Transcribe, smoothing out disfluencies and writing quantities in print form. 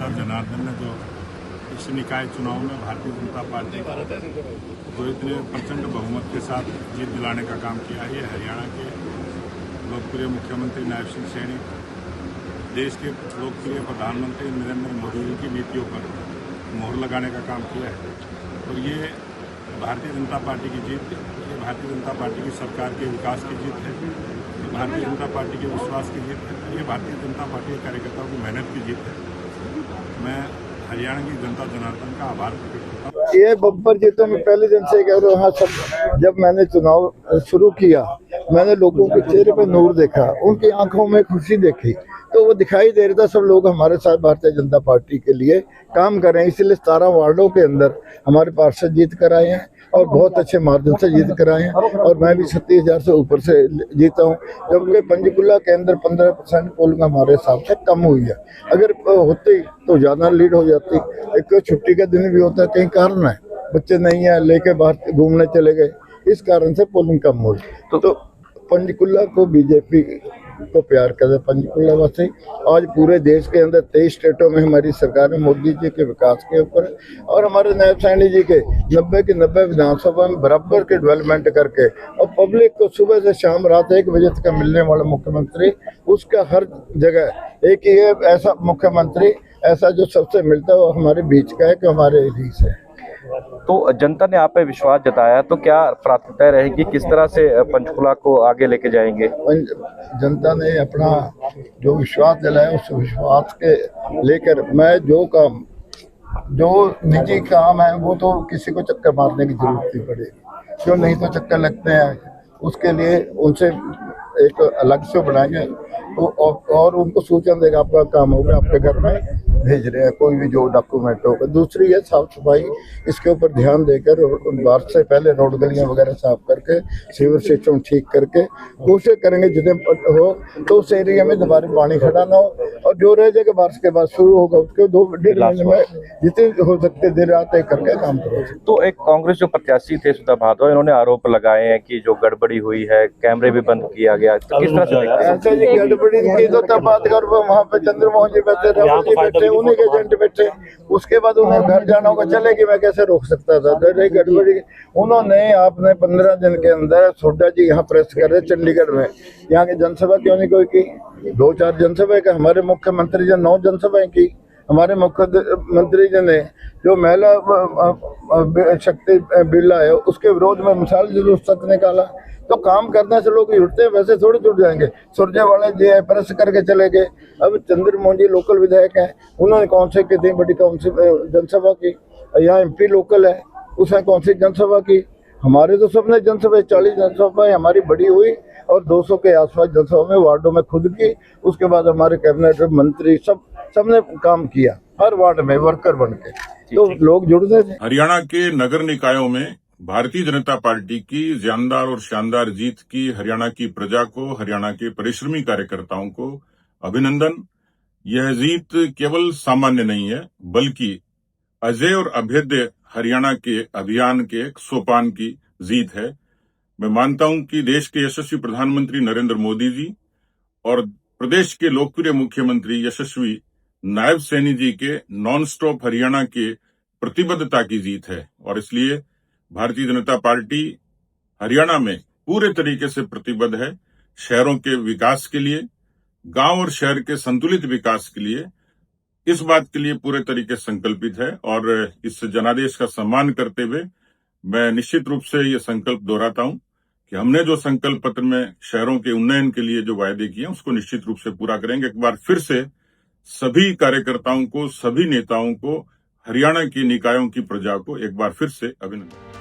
जनता जनार्दन ने जो इस निकाय चुनाव में भारतीय जनता पार्टी को इतने प्रचंड बहुमत के साथ जीत दिलाने का काम किया है। ये हरियाणा के लोकप्रिय मुख्यमंत्री नायब सिंह सैनी, देश के लोकप्रिय प्रधानमंत्री नरेंद्र मोदी जी की नीतियों पर मोहर लगाने का काम किया है। और ये भारतीय जनता पार्टी की जीत, ये भारतीय जनता पार्टी की सरकार के विकास की जीत है, ये भारतीय जनता पार्टी के विश्वास की जीत है, ये भारतीय जनता पार्टी के कार्यकर्ताओं की मेहनत की जीत है। मैं हरियाणा की जनता जनार्दन का आभार प्रकट करता हूँ। ये बम्पर जीतों में पहले दिन से कह रहा हूँ। सब जब मैंने चुनाव शुरू किया, मैंने लोगों के चेहरे पे नूर देखा, उनकी आंखों में खुशी देखी, तो वो दिखाई दे रहा था सब लोग हमारे साथ भारतीय जनता पार्टी के लिए काम कर रहे हैं। इसलिए 17 वार्डों के अंदर हमारे पार्षद जीत कर आए हैं और बहुत अच्छे मार्जिन से जीत कर आए हैं। और मैं भी 36,000 से ऊपर से जीता हूँ, जबकि पंचकुला के अंदर 15% पोलिंग हमारे हिसाब से कम हुई है। अगर होती तो ज़्यादा लीड हो जाती। एक छुट्टी का दिन भी होता है, कहीं कारण है, बच्चे नहीं है, लेके बाहर घूमने चले गए, इस कारण से पोलिंग कम हुई। तो पंचकुला को बीजेपी को प्यार करे पंचकुला वासी। आज पूरे देश के अंदर 23 स्टेटों में हमारी सरकार है मोदी जी के विकास के ऊपर, और हमारे नायब सैनी जी के 90 की 90 विधानसभा में बराबर के डेवलपमेंट करके और पब्लिक को सुबह से शाम रात 1 बजे तक मिलने वाला मुख्यमंत्री, उसका हर जगह एक ही है ऐसा मुख्यमंत्री, ऐसा जो सबसे मिलता है वो हमारे बीच का है कि हमारे रीस है। तो जनता ने आप पे विश्वास जताया, तो क्या प्राथमिकता रहेगी, किस तरह से पंचकुला को आगे लेके जाएंगे? जनता ने अपना जो विश्वास दिलाया, उस विश्वास के लेकर मैं जो काम, जो निजी काम है वो तो किसी को चक्कर मारने की जरूरत नहीं पड़ेगी, जो नहीं तो चक्कर लगते हैं उसके लिए उनसे एक अलग से बनाएंगे और उनको सूचना देगा आपका काम हो गया, आपके घर में भेज रहे हैं कोई भी जो डॉक्यूमेंट होगा। दूसरी है साफ सफाई, इसके ऊपर ध्यान देकर बारिश से पहले रोड गलियां वगैरह साफ करके सीवर सिस्टम ठीक करके कोशिश करेंगे जितने हो तो उस एरिया में दोबारा पानी खड़ा ना हो, और जो रह जाएगा बारिश के बाद शुरू होगा उसके 2-1.5 महीने में जितने हो सकते देर रात करके काम करो। तो एक कांग्रेस जो प्रत्याशी थे सुधा भादवा, इन्होंने आरोप लगाए हैं कि जो गड़बड़ी हुई है, कैमरे भी बंद किया गया, तो किस तरह से ऐसा जी गड़बड़ी की तो तब बात कर, वहाँ पे चंद्रमोहन जी बैठे, राहुल जी बैठे, उन्हीं के एजेंट बैठे, उसके बाद उन्हें घर जाना होगा, चलेगी, मैं कैसे रोक सकता था? गड़बड़ी उन्होंने आपने 15 दिन के अंदर सोडा जी यहाँ प्रेस कर रहे चंडीगढ़ में, यहाँ की जनसभा क्यों नहीं कोई की? 2-4 जनसभा का हमारे मुख्यमंत्री जी 9 जनसभाएं की। हमारे मुख्यमंत्री जी ने जो महिला शक्ति बिल आया उसके विरोध में मिसाल जुलूस तक निकाला। तो काम करने से लोग जुड़ते हैं, वैसे थोड़े जुड़ जाएंगे। सुरजेवाला जी प्रेस करके चले गए। अब चंद्रमोहन जी लोकल विधायक हैं, उन्होंने कौन से कितनी बड़ी कौन सी जनसभा की? यहाँ MP लोकल है, उसने कौन सी जनसभा की? हमारे तो सबने जनसभा 40 जनसभाएं हमारी बड़ी हुई और 200 के आसपास जनसभा में वार्डों में खुद की। उसके बाद हमारे कैबिनेट मंत्री सबने काम किया, हर वार्ड में वर्कर बन के, तो लोग जुड़ते थे। हरियाणा के नगर निकायों में भारतीय जनता पार्टी की जानदार और शानदार जीत की हरियाणा की प्रजा को, हरियाणा के परिश्रमी कार्यकर्ताओं को अभिनंदन। यह जीत केवल सामान्य नहीं है, बल्कि अजय और अभेद्य हरियाणा के अभियान के एक सोपान की जीत है। मैं मानता हूं कि देश के यशस्वी प्रधानमंत्री नरेंद्र मोदी जी और प्रदेश के लोकप्रिय मुख्यमंत्री यशस्वी नायब सैनी जी के नॉन स्टॉप हरियाणा के प्रतिबद्धता की जीत है। और इसलिए भारतीय जनता पार्टी हरियाणा में पूरे तरीके से प्रतिबद्ध है, शहरों के विकास के लिए, गांव और शहर के संतुलित विकास के लिए, इस बात के लिए पूरे तरीके से संकल्पित है। और इस जनादेश का सम्मान करते हुए मैं निश्चित रूप से ये संकल्प दोहराता हूं कि हमने जो संकल्प पत्र में शहरों के उन्नयन के लिए जो वायदे किए उसको निश्चित रूप से पूरा करेंगे। एक बार फिर से सभी कार्यकर्ताओं को, सभी नेताओं को, हरियाणा की निकायों की प्रजा को एक बार फिर से अभिनंदन।